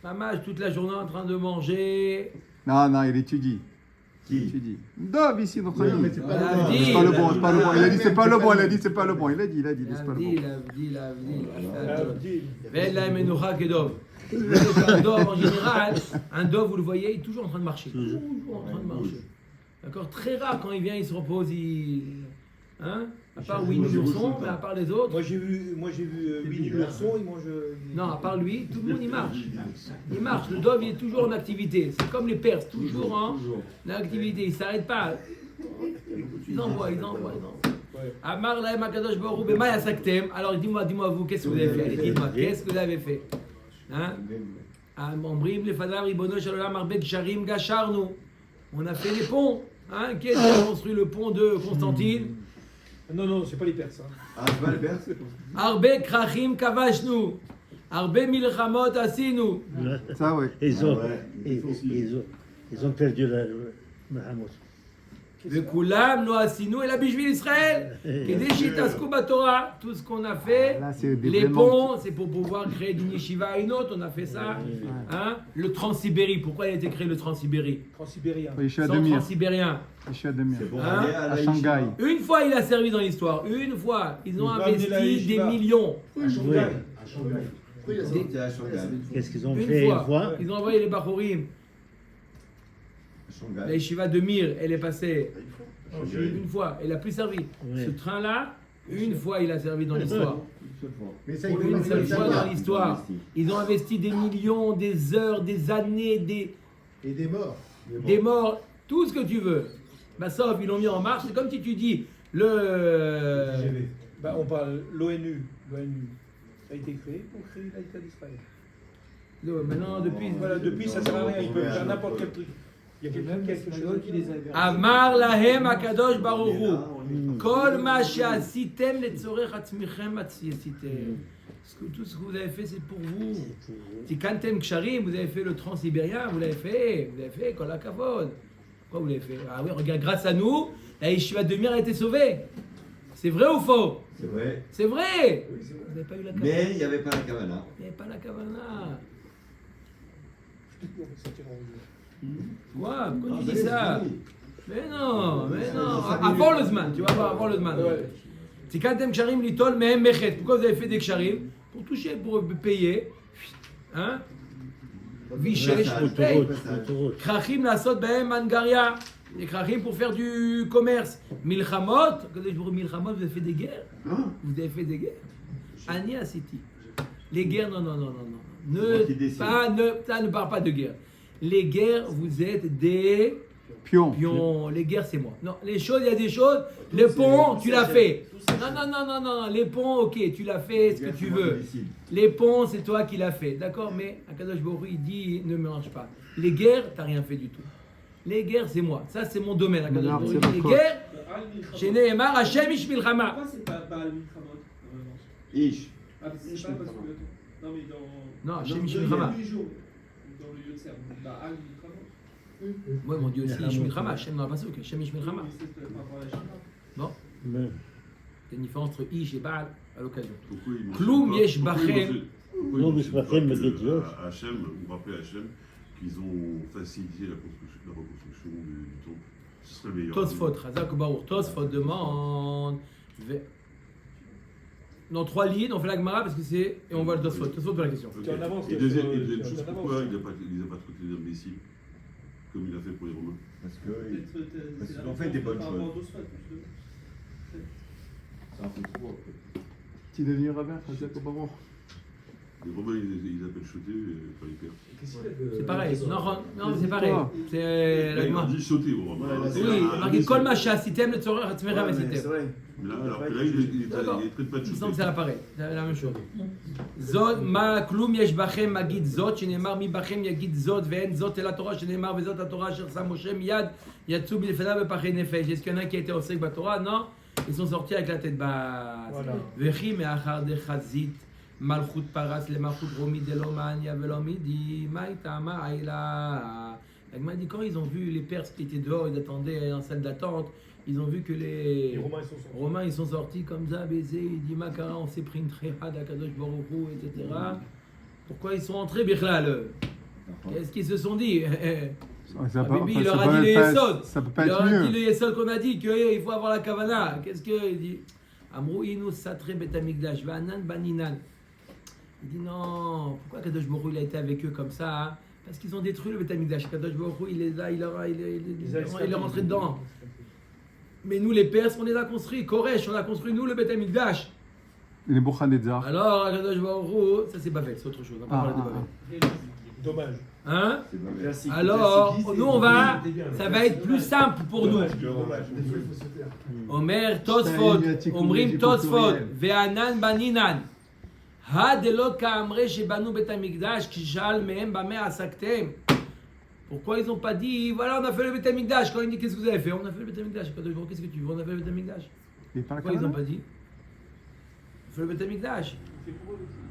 pas mal toute la journée en train de manger. Non, non, il étudie. Il étudie. Dov ici, notre Non, ami. mais c'est pas le Ah, bon. dis. C'est pas le bon, c'est pas le bon. Il a dit c'est pas le bon, il a dit c'est pas le bon. Il a dit c'est pas le bon. Ve'en Lahem Menuha Kedov. Un dove en général, un dove, vous le voyez, il est toujours en train de marcher. Toujours en train de marcher. D'accord? Très rare quand il vient, il se repose, hein? À part Winnie l'ourson, mais à part les autres. Moi j'ai vu Winnie l'ourson, il mange. Non, à part lui, tout le monde il marche. Il marche. Le dove il est toujours en activité. C'est comme les Perses, toujours en activité. Il ne s'arrête pas. Ils envoient. Amar lahem hakadosh baruch hu bema yasaktem. Alors dis-moi vous, qu'est-ce que vous avez fait? Allez, dites-moi, qu'est-ce que vous avez fait? Hein? Omrim lefanav ribono shel olam harbe gsharim gasharnu. On a fait les ponts. Hein? Qui a construit le pont de Constantine? Non, c'est pas les Perses. Hein. Ah, c'est pas les Perses? Arbe krachim kavashnu. Arbe milchamot asinu. Ça, oui. Ils ont, Ouais. ils ont perdu la Mahamot. וכולם לא עשינו אלא בשביל ישראל, כדי שיתעסקו בתורה. Tout ce qu'on a fait, Là, c'est des les vraiment- ponts, c'est pour pouvoir créer d'une yeshiva à une autre, on a fait ça. Hein? Le Transsibérie, pourquoi il a été créé le Transsibérie? Transsibérien. Oui, je suis à Sans Demir. Transsibérien. Je suis à Demir. C'est pour Hein? aller à À la Shanghai. Une fois il a servi dans l'histoire, une fois, ils ont Il va amener la investi des yeshiva. millions. À Shanghai. À Shanghai. Oui, il y a ça. C'était à Shanghai. Qu'est-ce qu'ils ont Une fait fois, une fois? ils ont envoyé les Bachorim. À Shanghai. La yeshiva de Mir, elle est passée Shanghai. une fois, elle a plus servi. Ouais. Ce train-là, une fois il a servi dans l'histoire. Mais ça, Une seule fois dans il l'histoire. Ils ont investi des millions, des heures, des années, Et des morts. des morts, tout ce que tu veux. Bah sauf, ils l'ont mis en marche. C'est comme si tu dis le. Bah, on parle l'ONU. L'ONU a été créé pour créer l'État d'Israël. Maintenant, depuis. Voilà, depuis ça sert à rien, ils peuvent faire n'importe quel truc. Il y a quelque chose qui les a Amar lahem akadosh baruch hu. Kol ma she'asitem letzorech atzmichem atziyasitem. Tout ce que vous avez fait, c'est pour vous. Tikantem ksharim, vous avez fait le transsibérien, vous l'avez fait. Vous avez fait kol hakavod. Pourquoi vous l'avez fait? Ah oui, regarde, grâce à nous, la yeshiva de Mir a été sauvée. C'est vrai ou faux? C'est vrai. C'est vrai. Vous n'avez pas eu la kavana. Mais il n'y avait pas la Kavana. Il n'y avait pas la kavana. Quoi? Pourquoi tu dis ça? Mais non, mais non. Avant le Zman, tu vas voir, avant le Zman. C'est quand t'aimes Ksharim litol, mais mechet. Pourquoi vous avez fait des Ksharim? Pour toucher, pour payer. Hein? Vishesh, Passage, paye. Autoroute. Krachim lasot behem mangaria. Les krachim pour faire du commerce. Milchamot. Quand je vous dis milchamot, vous avez fait des guerres. Vous avez fait des guerres. Ani Asiti. Les guerres, non. Moi qui décide. Ça ne parle pas de guerre. Les guerres, vous êtes des Pion. pions. Les guerres, c'est moi. Non, les choses, il y a des choses. Le pont, tu l'as fait. Non. Les ponts, ok, tu l'as fait, ce que tu veux. Les ponts, c'est toi qui l'as fait. D'accord, mais Akadosh Baruch Hu, il dit, ne mélange pas. Les guerres, t'as rien fait du tout. Les guerres, c'est moi. Ça, c'est mon domaine. Akadosh Non, Baruch Hu. c'est Les mon guerres, chez Nehemar, Hashem Ish Milchama. Pourquoi c'est pas Baal Milchamot? Ish. Ah, c'est pas parce que. Non, mais dans. Non, Hashem Ish Dans Milchama. les jours, dans le Yotzer, Baal Milchamot. Moi, mon Dieu aussi, Ish Milchama. Hashem dans la pasuk, Hashem Ish Milchama. Oui, c'est par rapport à la Shiva. Bon, Mais- il y a une différence entre Ish et Baal à l'occasion. Pourquoi ils Kloum mentionnent yesh pas- pourquoi ils bachem. mentionnent- pourquoi Kloum ils yesh mentionnent bachem, pas que, Mediot. Hachem, vous rappelez Hachem qu'ils ont facilité la reconstruction du temple. Ce serait meilleur. Tosfot, Razak Baruch. Tosfot demande. Dans 3 lignes, on fait la Gemara parce que c'est. Et on voit le Tosfot. Tosfot de la question. Ok. Tu en avances, Et tu deuxième en chose, avances. pourquoi il n'a pas traité d'imbéciles comme il a fait pour les Romains? Parce que Peut-être parce c'est la qu'ils ont fait des bonnes par rapport choses. aux Tosfot, justement. ça en fait trop. Tu es devenu rabbin, Chazak Baruch. Les Romains, ils appellent choter, pas les pères. C'est pareil. Non, c'est pareil. C'est la Il Gemara. a dit choter aux Romains. Oui, marqué Kol Masha, Sitem, le Tzorech, Hatzmerem et Sitem. Mais là, alors que là, il D'accord. ne traite pas de Il semble choter. que c'est pareil. C'est la même chose. Zot, ma kloum yesh bachem magid zot, שנאמר מבכם יגיד זאת, ואין זאת אלא תורה שנאמר וזאת התורה אשר שם משה מיד, יצאו בלפניו בפחי נפש. Est-ce qu'il y en a qui a été osek Torah? Non. Ils sont sortis avec la tête basse. Voilà. וכי מאחר דחזית מלכות פרס למלכות רומי דלא מעניה ולא מידי, מה איתה, מה העילה? La Gemara dit quand ils ont vu les Perses qui étaient dehors, ils attendaient dans la salle d'attente, ils ont vu que Les Romains, ils sont sortis. Romains ils sont sortis comme ça, baisés, il dit Makara, on s'est pris une tréhade à Kadosh Baruch Hu, etc. Pourquoi ils sont entrés, Bichlal? Qu'est-ce qu'ils se sont dit? Ça peut- Bibi, enfin, il leur ça a peut dit le pas- Yesod. Ça peut pas Il leur être a dit mieux. le Yesod qu'on a dit qu'il faut avoir la Kavana. Qu'est-ce qu'il dit? Amrou inu satre bet amigdash, va'anan baninan. Il dit non, pourquoi Kadosh Baruch Hu il a été avec eux comme ça? Hein? Parce qu'ils ont détruit le Bet Amikdash. Kadosh Baruch Hu, il les a, il est rentré dedans. Mais nous, les Perses, on les a construits. Koresh, on a construit nous le Bet Amikdash. Les Boukhadnezzar. Alors, Kadosh Baruch Hu, ça c'est Babel, c'est autre chose. On va pas parler de Babel. Dommage. Hein? C'est pas vrai. Classique. Alors, Classique. nous on va, ça va être plus simple pour nous. Dommage. Des fois, il faut se taire. Omer Tosfot, Omrim Tosfot, Ve'anan baninan. Hadelo ka'amre shebanu bet hamikdash, kishal mehem bame asaktem. Pourquoi ils n'ont pas dit, voilà, on a fait le Bet Amikdash? Quand ils disent, qu'est-ce que vous avez fait? On a fait le Bet Amikdash. Qu'est-ce que tu veux? On a fait le Bet Amikdash. Et par la Pourquoi ils n'ont Kavanah? pas dit? Il faut le Beth Amikdash.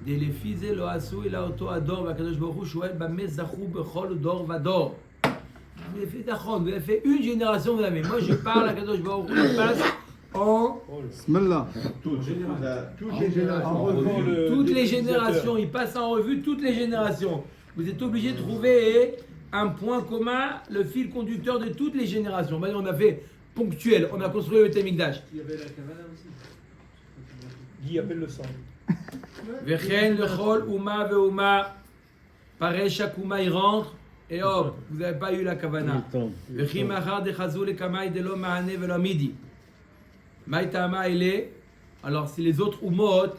Des les fils et l'oasu et l'auto ador, v'akadosh baruch hu shoel bameh zachu bechol dor vador. Vous avez fait d'achon, vous avez fait une génération, vous avez. Moi je parle à Kadosh Baruch Hu, je passe en Smallah. Toutes les toutes les générations, il passe en revue toutes les générations. Vous êtes obligé de trouver un point commun, le fil conducteur de toutes les générations. Maintenant, on a fait ponctuel, on a construit le Beth Amikdash. Il y avait la Kavana aussi. Guy appelle le sang. Vechen lechol uma veuma. Pareil, chaque uma il rentre et hop, vous n'avez pas eu la kavana. Vechim achar de chazou le kamay de lo ma'ane velo midi. Maïtama il est. Alors, si les autres umot,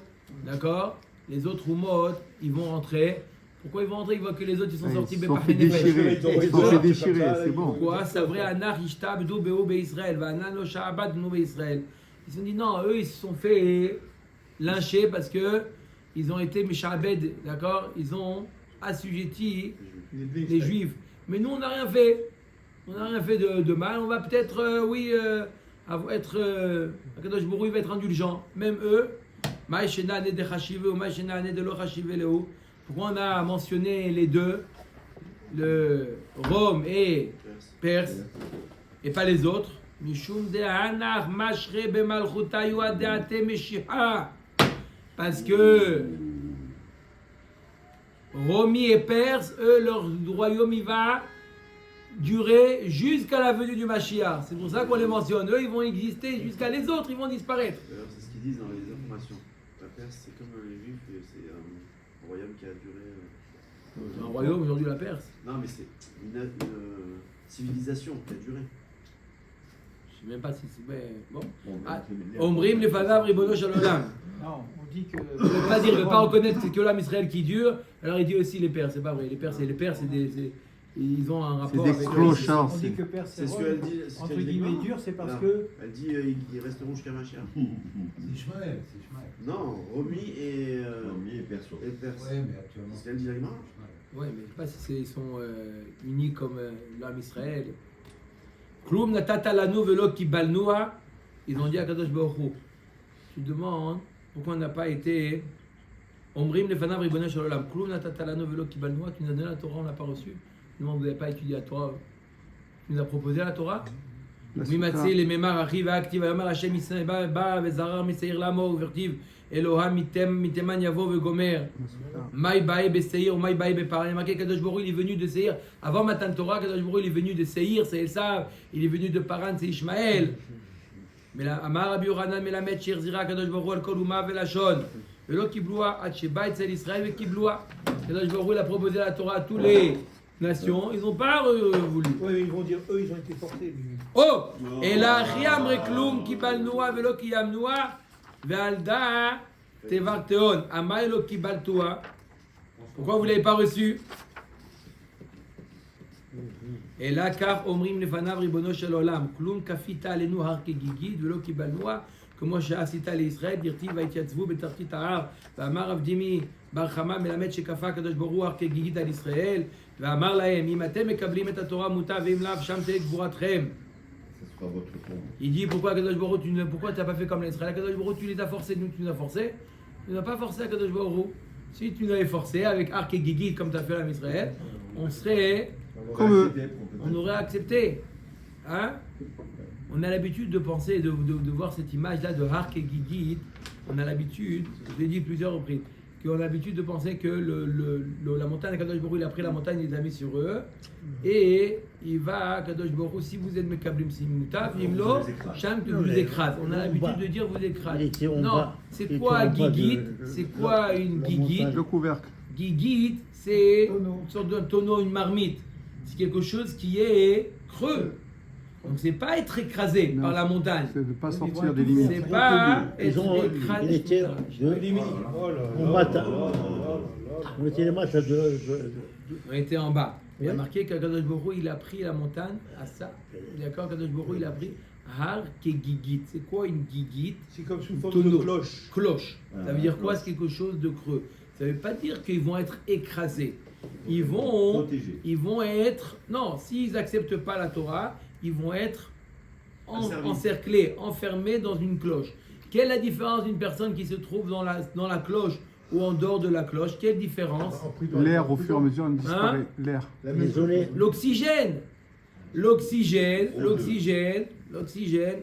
d'accord, les autres umot, ils vont rentrer. Pourquoi ils vont rentrer? Ils voient que les autres ils sont sortis. Ils sont fait déchirer. Ils sont fait déchirer, c'est bon. Pourquoi? C'est vrai, Anach ishtabdu be'u be'Israël, va'anan lo sha'abad nu be'Israël. Ils se sont dit non, eux ils se sont fait lyncher parce que ils ont été mishabed, d'accord? Ils ont assujetti les Juifs. Mais nous on n'a rien fait. On n'a rien fait de mal. On va peut-être, Akadosh Baruch Hu va être indulgent. Même eux. Ma'ishena ane de chashive ou ma'ishena ane de lo chashive lehu. Pourquoi on a mentionné les deux, le Rome et Perse, et pas les autres? Parce que Romi et Perse, eux, leur royaume, il va durer jusqu'à la venue du Mashiach. C'est pour ça qu'on les mentionne. Eux, ils vont exister jusqu'à les autres, ils vont disparaître. C'est ce qu'ils disent dans les informations. La Perse, c'est comme les Juifs, c'est un royaume qui a duré. Un royaume aujourd'hui, la Perse. Non, mais c'est une civilisation qui a duré. Je sais même pas si c'est. Bon. Ah, Omrim les fanav ribono shalom. Non, on dit que. Il ne veut pas dire, il ne veut pas reconnaître que l'âme Israël qui dure. Alors il dit aussi les Perses, c'est pas vrai. Les Perses, ils ont un rapport C'est des avec. clochards. On dit que Perse c'est ce Rome, qu'elle dit. entre guillemets dur, c'est parce que. Elle dit ils resteront jusqu'à Mashiach. C'est Ishmaël, c'est Ishmaël. Non, Romi et. Romi et Perse. Et Perse. Ouais, mais actuellement. C'est ce qu'elle dit Agmara. Ouais, mais je sais pas si ils sont unis comme l'âme Israël. Kloum natata lanu velo kibalnua. Ils ont dit à Kadosh Baruch Hu. Tu demandes pourquoi on n'a pas été. Omrim lefanav ribono shel olam. Kloum natata lanu velo kibalnua. Tu nous as donné la Torah, on l'a pas reçue. Non, vous n'avez pas étudié la Torah. Tu nous as proposé la Torah. Mimatzé les mémar arrive à active Amar Hashem Israël ba vezarar miseir lamo vertiv Eloham miteman yavo vegomer. Maï bae beseir, maï bae beparan. Il y a marqué Kadosh Baruch Hu, il est venu de Seir. Avant Matan Torah, Kadosh Baruch Hu, il est venu de Seir, c'est Esav. Il est venu de Paran, c'est Ishmaël. Mais la Amar Rabbi Yochanan melamed shir zira Kadosh Baruch Hu al kol uma velashon. Velo kibloua ad sheba etzel Israël ve kibloua. Kadosh Baruch Hu, il a proposé la Torah à tous les nations. Ils n'ont pas voulu. Oui, mais ils vont dire, eux, ils ont été forcés. Oh! Et la Riam Reklum kibalnoua velo kiyamnoua ve'alda tevar teon. Amaïlo kibaltoua. Pourquoi vous ne l'avez pas reçu? Et là, car omrim lefanav ribono shel olam. Klum kafita alenu har kegigid velo kibalnoua. כמו שעשית לישראל, דרתיו והתייצבו בתחתית ההר, ואמר רב דימי בר חמא מלמד שכפה הקדוש ברוך הוא הר כגיגית על ישראל, ואמר להם, אם אתם מקבלים את התורה מוטב, ואם לאו, שם תהיה גבורתכם. Il dit, pourquoi Kadosh Baruch Hu, pourquoi tu n'as pas fait comme l'Israël? Kadosh Baruch Hu, tu les as forcés, nous tu nous as forcés. Tu n'as pas forcé à Kadosh Baruch Hu. Si tu nous avais forcé avec Ark et Gigit, comme tu as fait à Israël, on serait Comme eux. On aurait accepté. Hein? On a l'habitude de penser, de voir cette image-là de Ark et Gigit. On a l'habitude, je l'ai dit plusieurs reprises, qu'on a l'habitude de penser que la montagne, Kadosh Baruch Hu, il a pris la montagne, il les a mis sur eux, et il va, Kadosh Baruch Hu, si vous êtes Mekablim Simutav, Imlo, Sham, que vous écrase. On a l'habitude de dire vous écrase. Non, c'est quoi Gigit? C'est quoi une Gigit? Le couvercle. Gigit, c'est une sorte de tonneau, une marmite. C'est quelque chose qui est creux. Donc c'est pas être écrasé par la montagne. C'est de ne pas sortir des limites. C'est pas être écrasé. On était les matchs à deux. On était en bas. Il y a marqué qu'Akadosh Baruch Hu, il a pris la montagne à ça. D'accord, qu'Akadosh Baruch Hu, il a pris Har Kegigit. C'est quoi une gigit? C'est comme sous forme de cloche. Cloche. Ça veut dire quoi? C'est quelque chose de creux. Ça ne veut pas dire qu'ils vont être écrasés. Ils vont être... Non, s'ils n'acceptent pas la Torah, ils vont être encerclé, enfermé dans une cloche. Quelle est la différence d'une personne qui se trouve dans la cloche ou en dehors de la cloche? Quelle différence? L'air, au fur et à mesure, il disparaît. L'air. L'oxygène,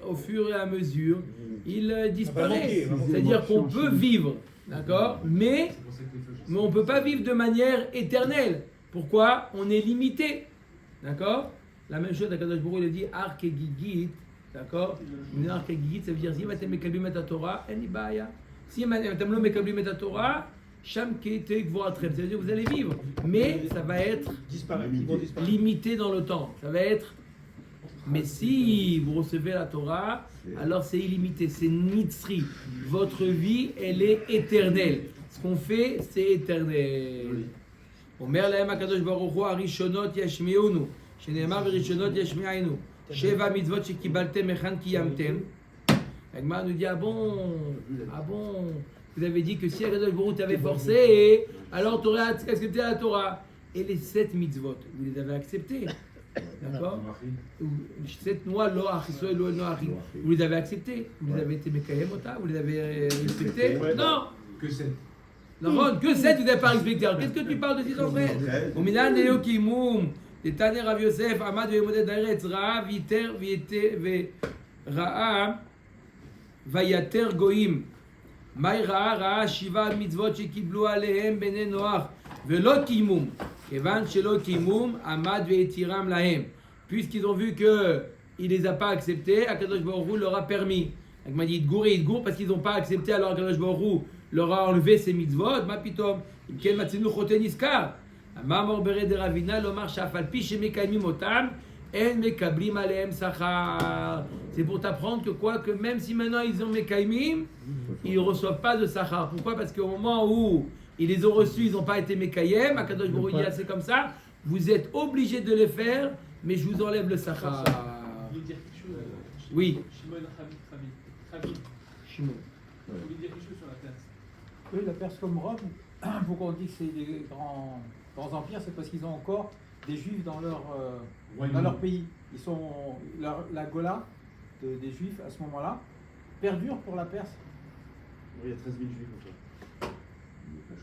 au fur et à mesure, il disparaît. C'est-à-dire qu'on peut vivre, d'accord, mais on ne peut pas vivre de manière éternelle. Pourquoi? On est limité, d'accord. La même chose, Akadosh Baruch Hu, il dit Ark et Gigit, d'accord. Une Ark et Gigit, ça veut dire si vous mekablim et Torah, en ibaya. Si vous mekablim et Torah, Sham kete gvoratrem, ça veut dire que vous allez vivre, mais ça va être limité dans le temps. Ça va être. Mais si vous recevez la Torah, alors c'est illimité, c'est nitzri. Votre vie, elle est éternelle. Ce qu'on fait, c'est éternel. Omer lahem hakadosh baruch hu harishonot yashmi'unu, shenema v'rishonot yashmi'inu. Sheva mitzvot shekibaltem echan kiyamtem. Agma nous dit ah bon, vous avez dit que si hakadosh baruch hu t'avait forcé, alors tu aurais accepté la Torah. Et les 7 mitzvot, vous les avez acceptés. D'accord? Cette loi, vous les avez acceptées, vous les avez été mekayem ota, vous les avez respectées? Non! Que 7. Non, que 7, vous n'avez pas respecté. Alors qu'est-ce que tu parles de 6 enfants? Au minan de Yokimum, de Taner Rav Yosef, Amad Vemodet Daretz, Ra'a, Viter, Ra'a, Vayater Goim. Maï Ra'a, Shiva mitzvot shekiblu alehem bene Noach, Velot Kimum. Kevan shelo kimum amad ve'etiram lahem. Puisqu'ils ont vu que il les a pas acceptés, Akadosh Baruch Hu leur a permis. Il m'a dit Idgour parce qu'ils n'ont pas accepté, alors Akadosh Baruch Hu leur a enlevé ses mitzvot. Ma pitom. Ken matzenu choten iskar. Amamor bere de Ravina lomar shafal pi shemekayim otam en mekablim alehem sachar. C'est pour t'apprendre que quoi, que même si maintenant ils ont mekayim, ils ne reçoivent pas de sachar. Pourquoi? Parce qu'au moment où ils les ont reçus, ils n'ont pas été Mekayem. Akadosh Baruch Hu dit c'est comme ça. Vous êtes obligés de les faire, mais je vous enlève le sachar. Vous voulez dire quelque chose? Oui. Shimon Shimon. Vous voulez dire quelque chose sur la Perse? Oui, la Perse comme Rome, pourquoi on dit que c'est des grands empires, c'est parce qu'ils ont encore des Juifs dans leur pays. Ils sont la Gola des Juifs à ce moment-là perdure pour la Perse. Il y a 13 000 juifs en fait.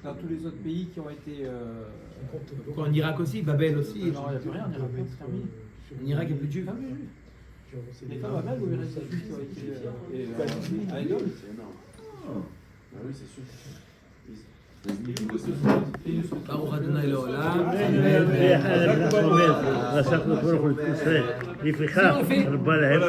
Dans tous les autres pays qui ont été. En Irak aussi, Babel aussi. Non, il n'y a plus rien en Irak, c'est terminé. En Irak, il n'y a plus de juifs. L'État Babel, où il reste des juifs qui ont été. À Edom. C'est énorme. Ah oui, c'est sûr. Baruch Adonai Leolam. לפיכך, רבה להם,